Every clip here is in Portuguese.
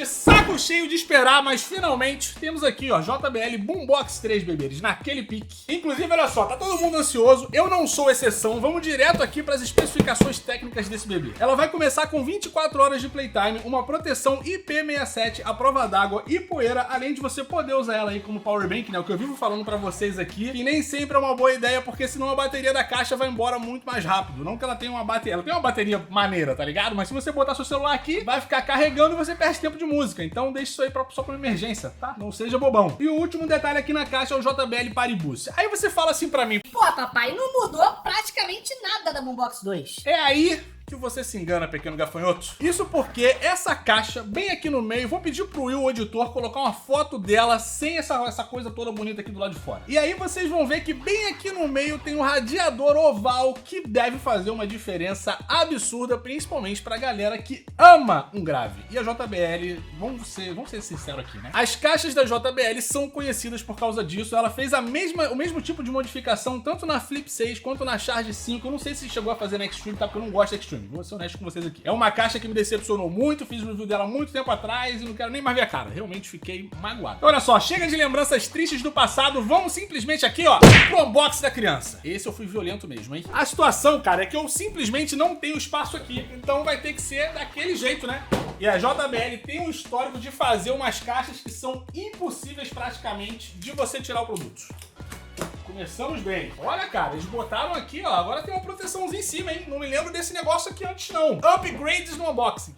de saco cheio de esperar, mas finalmente temos aqui, ó, JBL Boombox 3, bebês, naquele pique. Inclusive, olha só, tá todo mundo ansioso, eu não sou exceção, vamos direto aqui para as especificações técnicas desse bebê. Ela vai começar com 24 horas de playtime, uma proteção IP67 à prova d'água e poeira, além de você poder usar ela aí como powerbank, né, o que eu vivo falando pra vocês aqui, e nem sempre é uma boa ideia, porque senão a bateria da caixa vai embora muito mais rápido. Não que ela tenha uma bateria, ela tem uma bateria maneira, tá ligado? Mas se você botar seu celular aqui, vai ficar carregando e você perde tempo de música. Então deixa isso aí só pra emergência, tá? Não seja bobão. E o último detalhe aqui na caixa é o JBL Paribus. Aí você fala assim pra mim: pô, papai, não mudou praticamente nada da Boombox 2. é aí que você se engana, pequeno gafanhoto. Isso porque essa caixa, bem aqui no meio, vou pedir pro Will, o editor, colocar uma foto dela sem essa coisa toda bonita aqui do lado de fora. E aí vocês vão ver que bem aqui no meio tem um radiador oval que deve fazer uma diferença absurda, principalmente pra galera que ama um grave. E a JBL, vamos ser sinceros aqui, né? As caixas da JBL são conhecidas por causa disso. Ela fez o mesmo tipo de modificação tanto na Flip 6 quanto na Charge 5. Eu não sei se chegou a fazer na Extreme, tá? Porque eu não gosto da Extreme. Vou ser honesto com vocês aqui. É uma caixa que me decepcionou muito, fiz o review dela muito tempo atrás e não quero nem mais ver a cara. Realmente fiquei magoado. Então, olha só, chega de lembranças tristes do passado, vamos simplesmente aqui, ó, pro unboxing da criança. Esse eu fui violento mesmo, hein? A situação, cara, é que eu simplesmente não tenho espaço aqui, então vai ter que ser daquele jeito, né? E a JBL tem um histórico de fazer umas caixas que são impossíveis praticamente de você tirar o produto. Começamos bem. Olha, cara, eles botaram aqui, ó, agora tem uma proteçãozinha em cima, hein? Não me lembro desse negócio aqui antes, não. Upgrades no unboxing.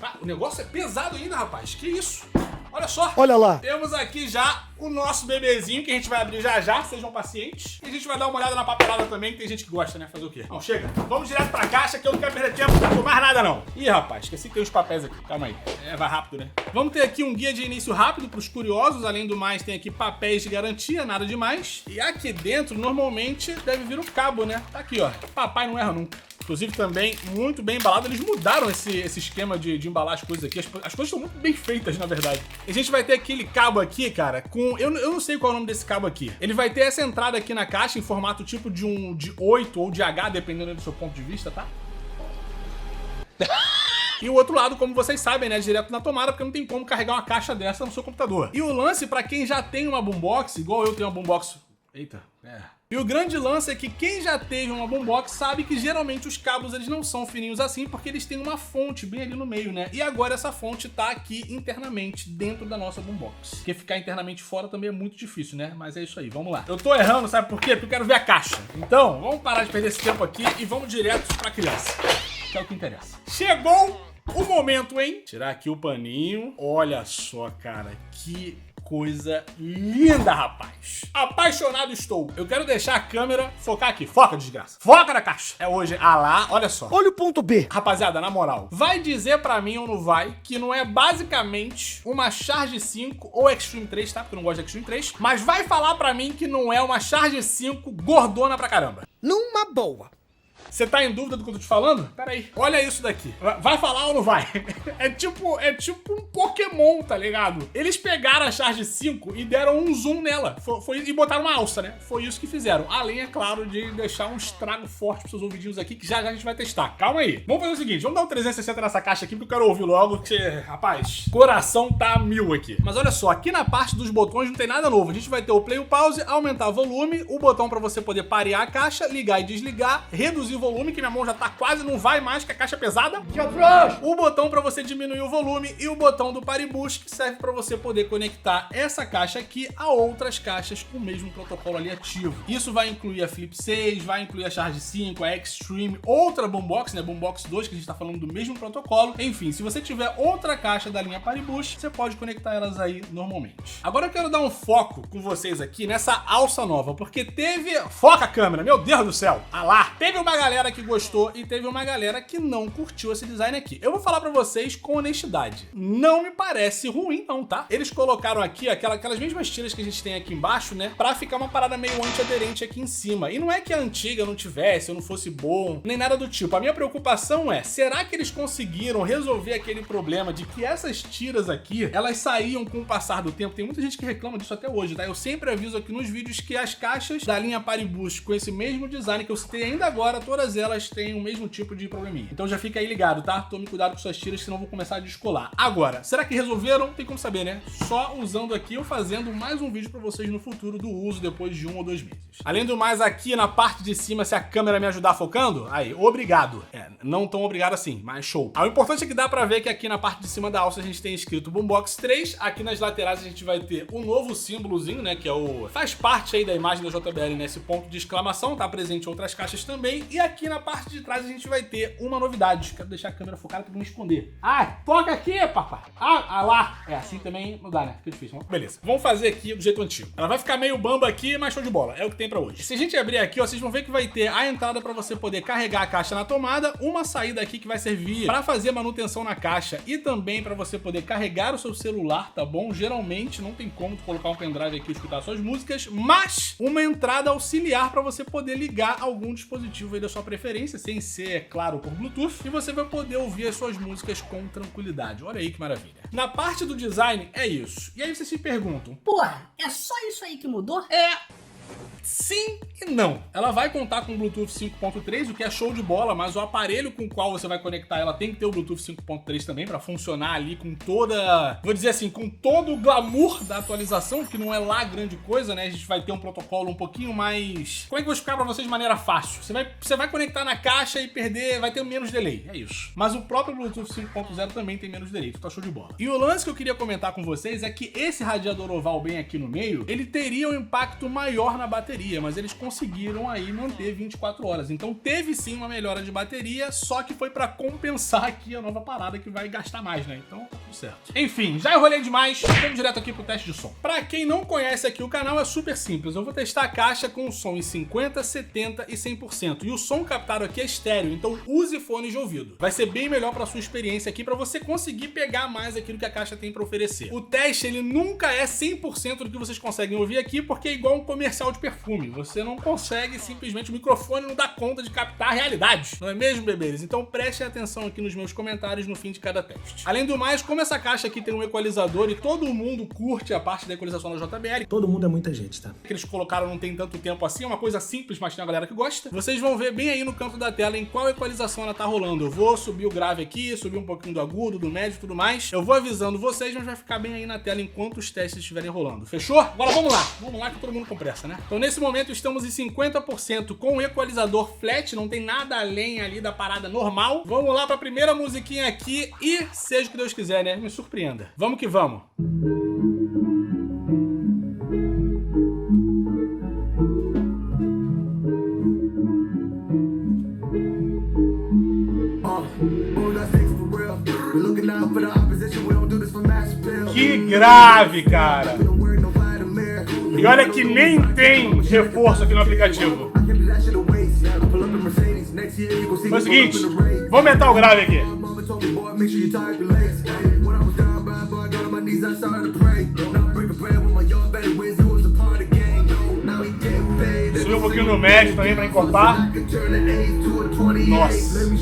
Ah, o negócio é pesado ainda, rapaz. Que isso? Olha só. Olha lá. Temos aqui já o nosso bebezinho, que a gente vai abrir já, sejam pacientes. E a gente vai dar uma olhada na papelada também, que tem gente que gosta, né? Fazer o quê? Bom, chega. Vamos direto pra caixa, que eu não quero perder tempo com mais nada, não. Ih, rapaz, esqueci que tem uns papéis aqui. Calma aí. Vai rápido, né? Vamos ter aqui um guia de início rápido pros curiosos. Além do mais, tem aqui papéis de garantia, nada demais. E aqui dentro, normalmente, deve vir o cabo, né? Tá aqui, ó. Papai não erra nunca. Inclusive também muito bem embalado. Eles mudaram esse esquema de embalar as coisas aqui. As coisas estão muito bem feitas, na verdade. E a gente vai ter aquele cabo aqui, cara, com... Eu não sei qual é o nome desse cabo aqui. Ele vai ter essa entrada aqui na caixa em formato tipo de 8 ou de H, dependendo do seu ponto de vista, tá? E o outro lado, como vocês sabem, né, direto na tomada, porque não tem como carregar uma caixa dessa no seu computador. E o lance, pra quem já tem uma boombox, igual eu tenho uma boombox... Eita, E o grande lance é que quem já teve uma boombox sabe que geralmente os cabos eles não são fininhos assim, porque eles têm uma fonte bem ali no meio, né? E agora essa fonte tá aqui internamente dentro da nossa boombox. Porque ficar internamente fora também é muito difícil, né? Mas é isso aí, vamos lá. Eu tô errando, sabe por quê? Porque eu quero ver a caixa. Então, vamos parar de perder esse tempo aqui e vamos direto pra criança, que é o que interessa. Chegou o momento, hein? Tirar aqui o paninho. Olha só, cara, que... coisa linda, rapaz. Apaixonado estou. Eu quero deixar a câmera focar aqui. Foca, desgraça. Foca na caixa. É hoje. Ah lá, olha só. Olha o ponto B. Rapaziada, na moral, vai dizer pra mim ou não vai que não é basicamente uma Charge 5 ou Extreme 3, tá? Porque eu não gosto de Extreme 3. Mas vai falar pra mim que não é uma Charge 5 gordona pra caramba. Numa boa. Você tá em dúvida do que eu tô te falando? Pera aí. Olha isso daqui. Vai falar ou não vai? É tipo um Pokémon, tá ligado? Eles pegaram a Charge 5 e deram um zoom nela. E botaram uma alça, né? Foi isso que fizeram. Além, é claro, de deixar um estrago forte pros seus ouvidinhos aqui, que já a gente vai testar. Calma aí. Vamos fazer o seguinte. Vamos dar um 360 nessa caixa aqui, porque eu quero ouvir logo, que, rapaz, coração tá a 1000 aqui. Mas olha só, aqui na parte dos botões não tem nada novo. A gente vai ter o play e o pause, aumentar o volume, o botão pra você poder parear a caixa, ligar e desligar, reduzir o volume, que minha mão já tá quase, não vai mais, que a caixa é pesada. O botão pra você diminuir o volume e o botão do Paribus, que serve pra você poder conectar essa caixa aqui a outras caixas com o mesmo protocolo ali ativo. Isso vai incluir a Flip 6, vai incluir a Charge 5, a Extreme, outra Boombox, né, Boombox 2, que a gente tá falando do mesmo protocolo. Enfim, se você tiver outra caixa da linha Paribus, você pode conectar elas aí normalmente. Agora eu quero dar um foco com vocês aqui nessa alça nova, porque teve... Foca a câmera, meu Deus do céu! Ah lá! Teve uma galera que gostou e teve uma galera que não curtiu esse design aqui. Eu vou falar pra vocês com honestidade. Não me parece ruim não, tá? Eles colocaram aqui aquelas mesmas tiras que a gente tem aqui embaixo, né? Pra ficar uma parada meio antiaderente aqui em cima. E não é que a antiga não tivesse, ou não fosse bom, nem nada do tipo. A minha preocupação é, será que eles conseguiram resolver aquele problema de que essas tiras aqui, elas saíam com o passar do tempo? Tem muita gente que reclama disso até hoje, tá? Eu sempre aviso aqui nos vídeos que as caixas da linha Paribus com esse mesmo design que eu citei ainda agora, todas elas têm o mesmo tipo de probleminha. Então já fica aí ligado, tá? Tome cuidado com suas tiras, senão vão começar a descolar. Agora, será que resolveram? Tem como saber, né? Só usando aqui ou fazendo mais um vídeo pra vocês no futuro do uso depois de 1 ou 2 meses. Além do mais, aqui na parte de cima, se a câmera me ajudar focando, aí, obrigado. Não tão obrigado assim, mas show. O importante é que dá pra ver que aqui na parte de cima da alça a gente tem escrito Boombox 3. Aqui nas laterais a gente vai ter o novo símbolozinho, né? Que é o... faz parte aí da imagem da JBL nesse ponto de exclamação, tá presente em outras caixas também. E aqui na parte de trás a gente vai ter uma novidade. Quero deixar a câmera focada pra não esconder. Toca aqui, papai. Lá. Assim também não dá, né? Fica difícil. Beleza. Vamos fazer aqui do jeito antigo. Ela vai ficar meio bamba aqui, mas show de bola. É o que tem pra hoje. Se a gente abrir aqui, ó, vocês vão ver que vai ter a entrada pra você poder carregar a caixa na tomada, uma saída aqui que vai servir pra fazer manutenção na caixa e também pra você poder carregar o seu celular, tá bom? Geralmente não tem como tu colocar um pendrive aqui e escutar suas músicas, mas uma entrada auxiliar pra você poder ligar algum dispositivo aí da sua preferência, sem ser, é claro, por Bluetooth, e você vai poder ouvir as suas músicas com tranquilidade. Olha aí que maravilha. Na parte do design é isso. E aí vocês se perguntam, Porra, é só isso aí que mudou? Sim e não. Ela vai contar com o Bluetooth 5.3, o que é show de bola, mas o aparelho com o qual você vai conectar ela tem que ter o Bluetooth 5.3 também para funcionar ali com toda, vou dizer assim, com todo o glamour da atualização, que não é lá grande coisa, né? A gente vai ter um protocolo um pouquinho mais... Como é que eu vou explicar para vocês de maneira fácil? Você vai conectar na caixa e perder, vai ter menos delay, é isso. Mas o próprio Bluetooth 5.0 também tem menos delay, tá show de bola. E o lance que eu queria comentar com vocês é que esse radiador oval bem aqui no meio, ele teria um impacto maior na bateria, mas eles conseguiram aí manter 24 horas. Então teve sim uma melhora de bateria, só que foi pra compensar aqui a nova parada que vai gastar mais, né? Então tá tudo certo. Enfim, já enrolei demais, vamos direto aqui pro teste de som. Pra quem não conhece aqui o canal, é super simples. Eu vou testar a caixa com o som em 50%, 70% e 100%. E o som captado aqui é estéreo, então use fones de ouvido. Vai ser bem melhor pra sua experiência aqui, pra você conseguir pegar mais aquilo que a caixa tem pra oferecer. O teste, ele nunca é 100% do que vocês conseguem ouvir aqui, porque é igual um comercial de perfume. Você não consegue, simplesmente, o microfone não dá conta de captar a realidade. Não é mesmo, bebês? Então prestem atenção aqui nos meus comentários no fim de cada teste. Além do mais, como essa caixa aqui tem um equalizador e todo mundo curte a parte da equalização da JBL, todo mundo é muita gente, tá? que eles colocaram não tem tanto tempo assim, é uma coisa simples, mas tem uma galera que gosta. Vocês vão ver bem aí no canto da tela em qual equalização ela tá rolando. Eu vou subir o grave aqui, subir um pouquinho do agudo, do médio e tudo mais. Eu vou avisando vocês, mas vai ficar bem aí na tela enquanto os testes estiverem rolando. Fechou? Agora vamos lá. Vamos lá que todo mundo com pressa, né? Então nesse momento estamos em 50% com o equalizador flat, não tem nada além ali da parada normal. Vamos lá pra primeira musiquinha aqui e seja o que Deus quiser, né? Me surpreenda. Vamos que vamos. Que grave, cara! E olha que nem tem reforço aqui no aplicativo. Foi o seguinte, vou aumentar o grave aqui. Subiu um pouquinho no médio também pra encorpar. Nossa.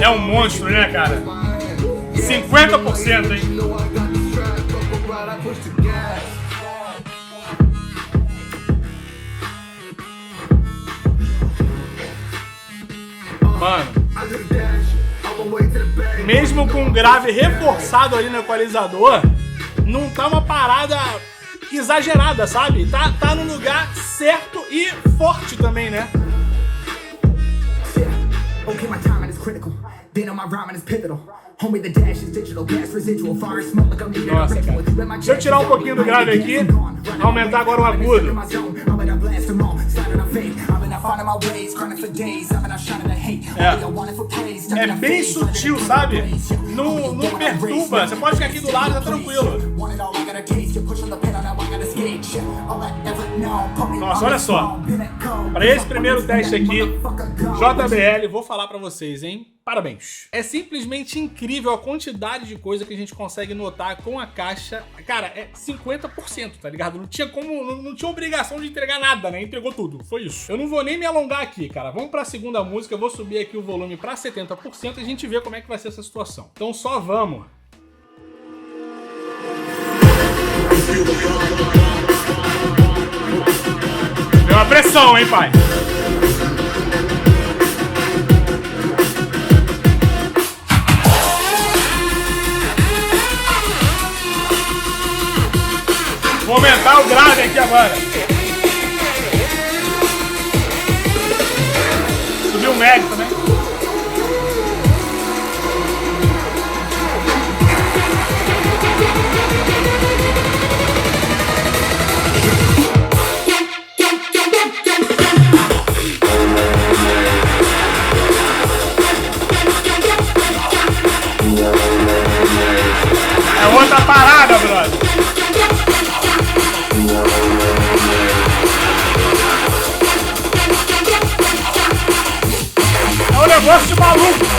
É um monstro, né, cara? 50%, hein? Mano, mesmo com um grave reforçado ali no equalizador, não tá uma parada exagerada, sabe? Tá no lugar certo e forte também, né? Nossa, cara. Deixa eu tirar um pouquinho do grave aqui, aumentar agora o agudo. É bem sutil, sabe? Não perturba. Você pode ficar aqui do lado, tá tranquilo. Nossa, olha só. Para esse primeiro teste aqui, JBL, vou falar para vocês, hein? Parabéns. É simplesmente incrível a quantidade de coisa que a gente consegue notar com a caixa. Cara, é 50%, tá ligado? Não tinha como, não tinha obrigação de entregar nada, né? Entregou tudo. Foi isso. Eu não vou nem me alongar aqui, cara. Vamos pra segunda música. Eu vou subir aqui o volume pra 70% e a gente vê como é que vai ser essa situação. Então só vamos. Deu uma pressão, hein, pai? Vou aumentar o grave aqui agora. Subiu o médio também. É outra parada, brother. É um negócio de maluco.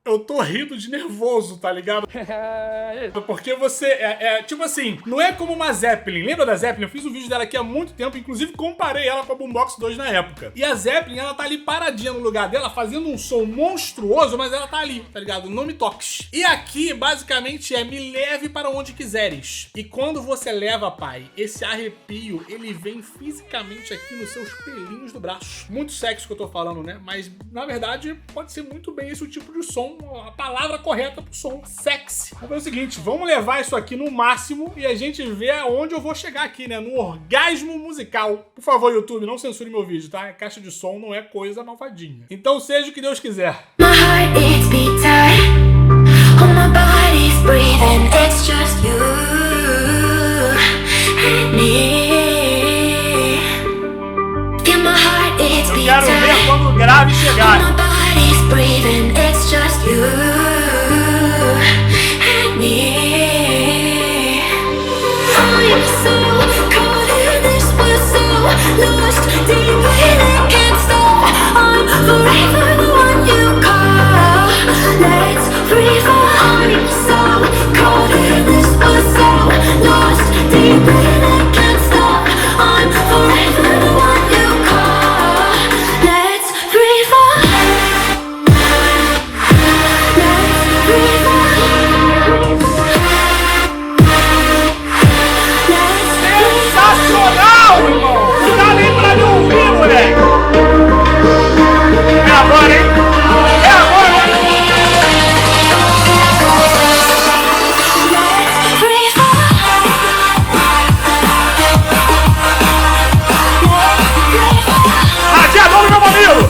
Eu tô rindo de nervoso, tá ligado? Porque você, tipo assim, não é como uma Zeppelin. Lembra da Zeppelin? Eu fiz um vídeo dela aqui há muito tempo, inclusive comparei ela com a Boombox 2 na época. E a Zeppelin, ela tá ali paradinha no lugar dela, fazendo um som monstruoso, mas ela tá ali, tá ligado? Não me toques. E aqui, basicamente, é me leve para onde quiseres. E quando você leva, pai, esse arrepio, ele vem fisicamente aqui nos seus pelinhos do braço. Muito sexy que eu tô falando, né? Mas, na verdade, pode ser muito bem esse o tipo de som, a palavra correta pro som, sexy. Então é o seguinte, vamos levar isso aqui no máximo e a gente vê aonde eu vou chegar aqui, né? No orgasmo musical. Por favor, YouTube, não censure meu vídeo, tá? A caixa de som não é coisa malvadinha. Então seja o que Deus quiser. My heart is beating, all my body's breathing, it's just you and me. Feel my heart is beating. Eu quero ver quando o grave chegar. All my body's breathing, it's just you and me. I'm so caught in this, we're so lost deep in it, can't stop. I'm forever the one you call. Let's free fall. I'm so caught in this, we're so lost deep in it, can't stop. I'm forever the one you call. Let's free fall. Sensacional, irmão! Não dá nem pra me ouvir, moleque! É agora, hein? É agora, hein? Radiador no meu mamilo!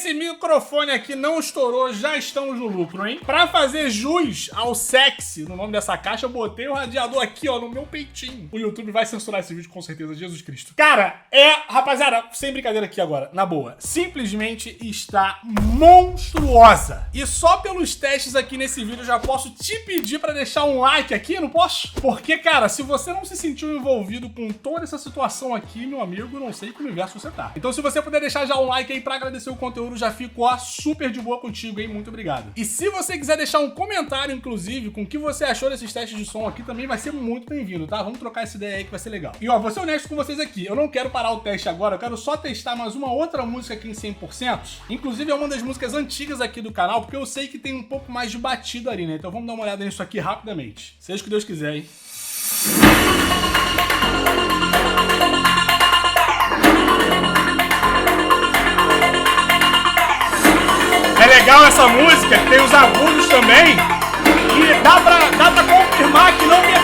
O microfone aqui não estourou, já estamos no lucro, hein? Pra fazer jus ao sexy no nome dessa caixa, eu botei o radiador aqui, ó, no meu peitinho. O YouTube vai censurar esse vídeo com certeza, Jesus Cristo. Cara, rapaziada, sem brincadeira aqui agora, na boa, simplesmente está monstruosa. E só pelos testes aqui nesse vídeo eu já posso te pedir pra deixar um like aqui, não posso? Porque, cara, se você não se sentiu envolvido com toda essa situação aqui, meu amigo, não sei que universo você tá. Então se você puder deixar já um like aí pra agradecer o conteúdo, já fico super de boa contigo, hein? Muito obrigado. E se você quiser deixar um comentário, inclusive, com o que você achou desses testes de som aqui, também vai ser muito bem-vindo, tá? Vamos trocar essa ideia aí que vai ser legal. E ó, vou ser honesto com vocês aqui, eu não quero parar o teste agora, eu quero só testar mais uma outra música aqui em 100%. Inclusive é uma das músicas antigas aqui do canal, porque eu sei que tem um pouco mais de batido ali, né? Então vamos dar uma olhada nisso aqui rapidamente. Seja o que Deus quiser, hein? É legal essa música, tem os agudos também, e dá pra confirmar que não me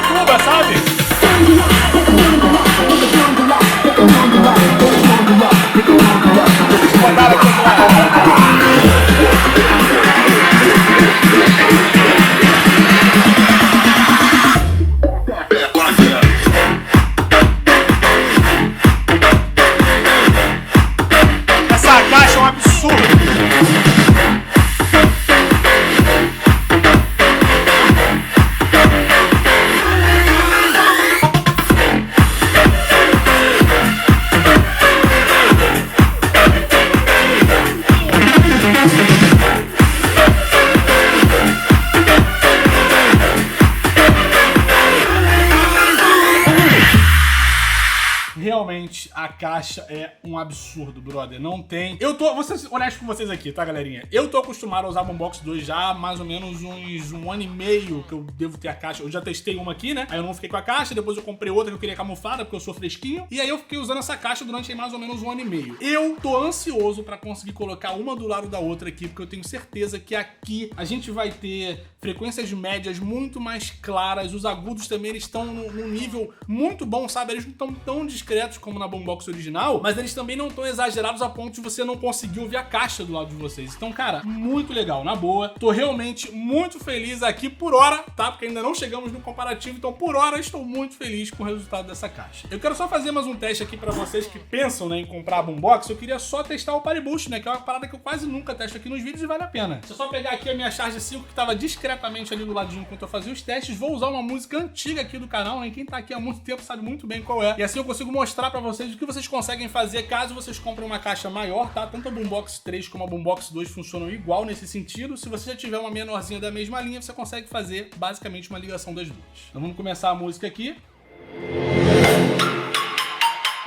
realmente a caixa é um absurdo, brother. Não tem... Vou ser honesto com vocês aqui, tá, galerinha? Eu tô acostumado a usar Boombox 2 já há mais ou menos uns 1 ano e meio que eu devo ter a caixa. Eu já testei uma aqui, né? Aí eu não fiquei com a caixa, depois eu comprei outra que eu queria camuflada, porque eu sou fresquinho. E aí eu fiquei usando essa caixa durante mais ou menos 1 ano e meio. Eu tô ansioso pra conseguir colocar uma do lado da outra aqui, porque eu tenho certeza que aqui a gente vai ter frequências médias muito mais claras. Os agudos também eles estão num nível muito bom, sabe? Eles não estão tão discretos como na Boombox original, mas eles também não estão exagerados a ponto de você não conseguir ouvir a caixa do lado de vocês. Então, cara, muito legal, na boa. Tô realmente muito feliz aqui por hora, tá? Porque ainda não chegamos no comparativo, então por hora estou muito feliz com o resultado dessa caixa. Eu quero só fazer mais um teste aqui pra vocês que pensam, né, em comprar a Boombox. Eu queria só testar o Party Boost, né, que é uma parada que eu quase nunca testo aqui nos vídeos e vale a pena. Deixa eu só pegar aqui a minha Charge 5 que tava discretamente ali do ladinho enquanto eu fazia os testes. Vou usar uma música antiga aqui do canal, né? Quem tá aqui há muito tempo sabe muito bem qual é. E assim eu consigo mostrar pra vocês o que vocês conseguem fazer caso vocês comprem uma caixa maior, tá? Tanto a Boombox 3 como a Boombox 2 funcionam igual nesse sentido. Se você já tiver uma menorzinha da mesma linha, você consegue fazer basicamente uma ligação das duas. Então vamos começar a música aqui.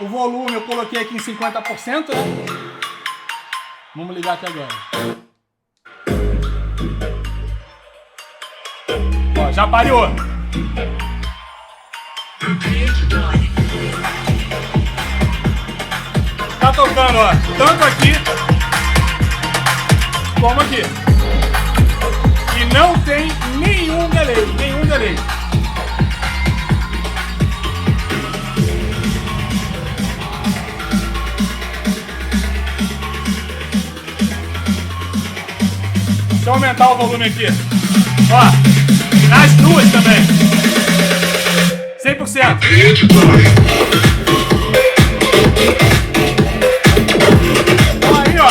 O volume eu coloquei aqui em 50%, né? Vamos ligar aqui agora. Ó, já pariu. Tá tocando, ó, tanto aqui como aqui. E não tem nenhum delay, Deixa eu aumentar o volume aqui. Ó, nas duas também. 100%. Aí, ó.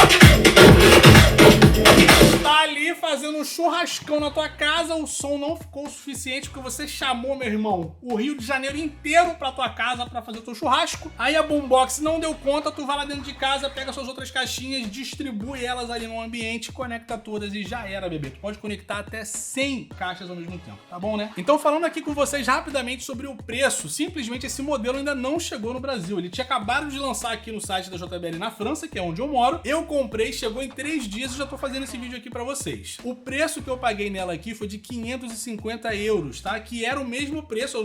Tá ali fazendo um churrascão na tua casa, o som não ficou o suficiente porque você chamou, meu irmão, o Rio de Janeiro inteiro pra tua casa pra fazer o teu churrasco. Aí a Boombox não deu conta, tu vai lá dentro de casa, pega suas outras caixinhas, distribui elas ali no ambiente, conecta todas e já era, bebê. Tu pode conectar até 100 caixas ao mesmo tempo, tá bom, né? Então falando aqui com vocês rapidamente sobre o preço, simplesmente esse modelo ainda não chegou no Brasil. Ele tinha acabado de lançar aqui no site da JBL na França, que é onde eu moro. Eu comprei, chegou em 3 dias e já tô fazendo esse vídeo aqui pra vocês. O preço que eu paguei nela aqui foi de 550 euros, tá? Que era o mesmo preço,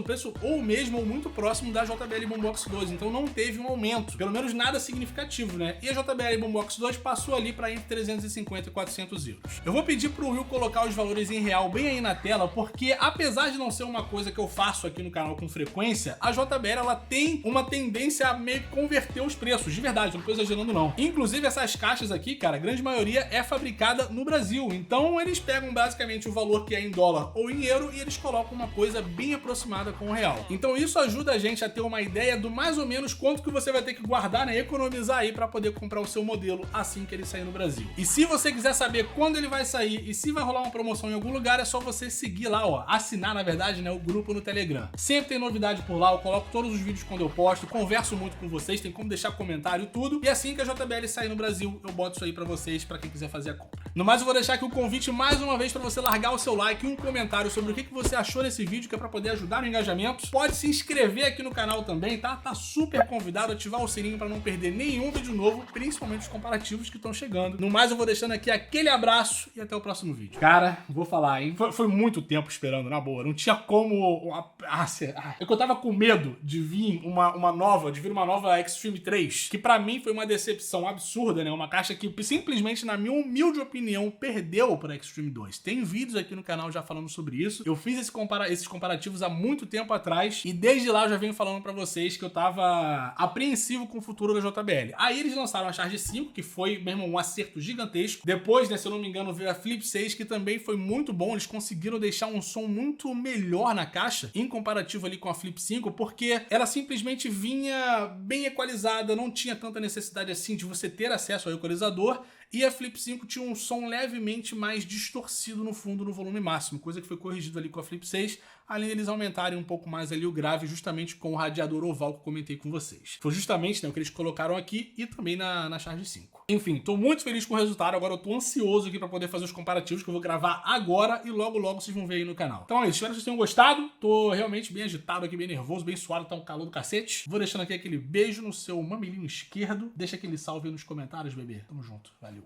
ou o mesmo ou muito próximo da JBL Boombox 2, então não teve um aumento, pelo menos nada significativo, né? E a JBL Boombox 2 passou ali para entre 350 e 400 euros. Eu vou pedir pro Will colocar os valores em real bem aí na tela, porque apesar de não ser uma coisa que eu faço aqui no canal com frequência, a JBL ela tem uma tendência a meio que converter os preços, de verdade, não tô exagerando não. Inclusive essas caixas aqui, cara, a grande maioria é fabricada no Brasil, então eles pegam basicamente o valor que é em dólar ou em euro e eles colocam uma coisa bem aproximada com o real. Então isso ajuda a gente a ter uma ideia do mais ou menos quanto que você vai ter que guardar, né, economizar aí para poder comprar o seu modelo assim que ele sair no Brasil. E se você quiser saber quando ele vai sair e se vai rolar uma promoção em algum lugar, é só você seguir lá, ó, assinar na verdade, né, o grupo no Telegram. Sempre tem novidade por lá, eu coloco todos os vídeos quando eu posto, converso muito com vocês, tem como deixar comentário e tudo. E assim que a JBL sair no Brasil, eu boto isso aí para vocês, para quem quiser fazer a compra. No mais, eu vou deixar aqui o convite mais uma vez para você largar o seu like e um comentário sobre o que você achou nesse vídeo, que é para poder ajudar no engajamento. Pode se inscrever aqui no canal também, tá? Tá super convidado a ativar o sininho para não perder nenhum vídeo novo, principalmente os comparativos que estão chegando. No mais, eu vou deixando aqui aquele abraço e até o próximo vídeo. Cara, vou falar, hein? Foi muito tempo esperando, na boa. Não tinha como... É que eu tava com medo de vir uma nova Extreme 3, que pra mim foi uma decepção absurda, né? Uma caixa que simplesmente, na minha humilde opinião, perdeu pra Extreme 2. Tem vídeos aqui no canal já falando sobre isso. Eu fiz esses comparativos há muito tempo atrás e desde lá eu já venho falando pra vocês que eu tava apreensivo com o futuro da JBL. Aí eles lançaram a Charge 5, que foi mesmo um acerto gigantesco. Depois, né, se eu não me engano, veio a Flip 6, que também foi muito bom. Eles conseguiram deixar um som muito melhor na caixa, em comparativo ali com a Flip 5, porque ela simplesmente vinha bem equalizada, não tinha tanta necessidade assim de você ter acesso ao equalizador. E a Flip 5 tinha um som levemente mais distorcido no fundo no volume máximo, coisa que foi corrigido ali com a Flip 6, além deles aumentarem um pouco mais ali o grave justamente com o radiador oval que eu comentei com vocês. Foi justamente, né, o que eles colocaram aqui e também na Charge 5. Enfim, tô muito feliz com o resultado, agora eu tô ansioso aqui pra poder fazer os comparativos que eu vou gravar agora e logo vocês vão ver aí no canal. Então é isso, espero que vocês tenham gostado, tô realmente bem agitado aqui, bem nervoso, bem suado, tá um calor do cacete. Vou deixando aqui aquele beijo no seu mamilinho esquerdo, deixa aquele salve aí nos comentários, bebê. Tamo junto, valeu.